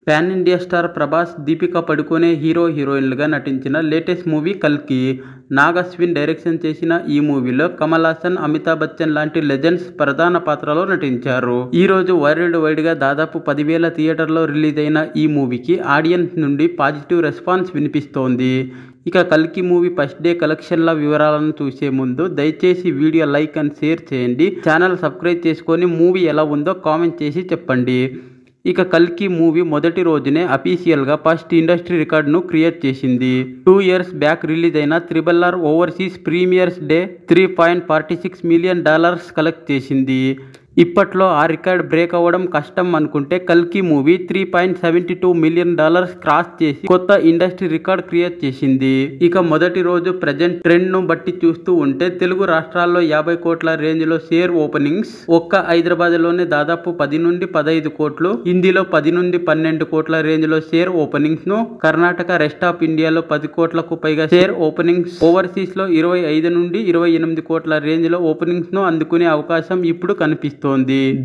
Pan India star Prabhas, Deepika Padukone hero హీరోయిన్లుగా నటించిన latest movie కల్కి. నాగ్ అశ్విన్ డైరెక్షన్ చేసిన ఈ మూవీలో కమల్ హాసన్, అమితాబ్ బచ్చన్ లాంటి లెజెండ్స్ ప్రధాన పాత్రలో నటించారు. ఈ రోజు వరల్డ్ వైడ్ గా దాదాపు 10,000 థియేటర్లో రిలీజ్ అయిన ఈ మూవీకి ఆడియన్స్ నుండి పాజిటివ్ రెస్పాన్స్ వినిపిస్తోంది. ఇక కల్కి మూవీ ఫస్ట్ డే కలెక్షన్ల వివరాలను చూసే ముందు దయచేసి వీడియో లైక్ అండ్ షేర్ చేయండి. ఛానల్ సబ్స్క్రైబ్ చేసుకొని మూవీ ఎలా ఉందో కామెంట్ చేసి చెప్పండి. ఇక కల్కి మూవీ మొదటి రోజునే అఫీషియల్గా ఫస్ట్ ఇండస్ట్రీ రికార్డును క్రియేట్ చేసింది. 2 years బ్యాక్ రిలీజ్ అయిన RRR overseas premieres day $3.46 million collect చేసింది. ఇప్పట్లో ఆ రికార్డ్ బ్రేక్ అవ్వడం కష్టం అనుకుంటే కల్కి మూవీ $3.72 million క్రాస్ చేసి కొత్త ఇండస్ట్రీ రికార్డ్ క్రియేట్ చేసింది. ఇక మొదటి రోజు ప్రజెంట్ ట్రెండ్ ను బట్టి చూస్తూ ఉంటే తెలుగు రాష్ట్రాల్లో 50 కోట్ల రేంజ్ లో షేర్ ఓపెనింగ్స్, ఒక్క హైదరాబాద్ లోనే దాదాపు 10 నుండి 15 కోట్లు, హిందీలో 10 నుండి 12 కోట్ల రేంజ్ లో షేర్ ఓపెనింగ్స్ ను, కర్ణాటక, రెస్ట్ ఆఫ్ ఇండియాలో 10 కోట్లకు పైగా షేర్ ఓపెనింగ్స్, ఓవర్సీస్ లో 25 నుండి 28 కోట్ల రేంజ్ లో ఓపెనింగ్స్ ను అందుకునే అవకాశం ఇప్పుడు కనిపిస్తోంది.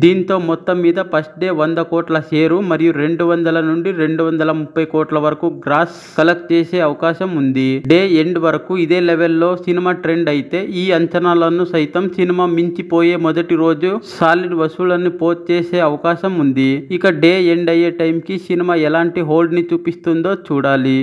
దీంతో మొత్తం మీద ఫస్ట్ డే 100 కోట్ల షేరు మరియు 200 నుండి 230 కోట్ల వరకు గ్రాస్ కలెక్ట్ చేసే అవకాశం ఉంది. డే ఎండ్ వరకు ఇదే లెవెల్లో సినిమా ట్రెండ్ అయితే ఈ అంచనాలను సైతం సినిమా మించిపోయే మొదటి రోజు సాలిడ్ వసూళ్లను పోస్ట్ చేసే అవకాశం ఉంది. ఇక డే ఎండ్ అయ్యే టైంకి సినిమా ఎలాంటి హోల్డ్ ని చూపిస్తుందో చూడాలి.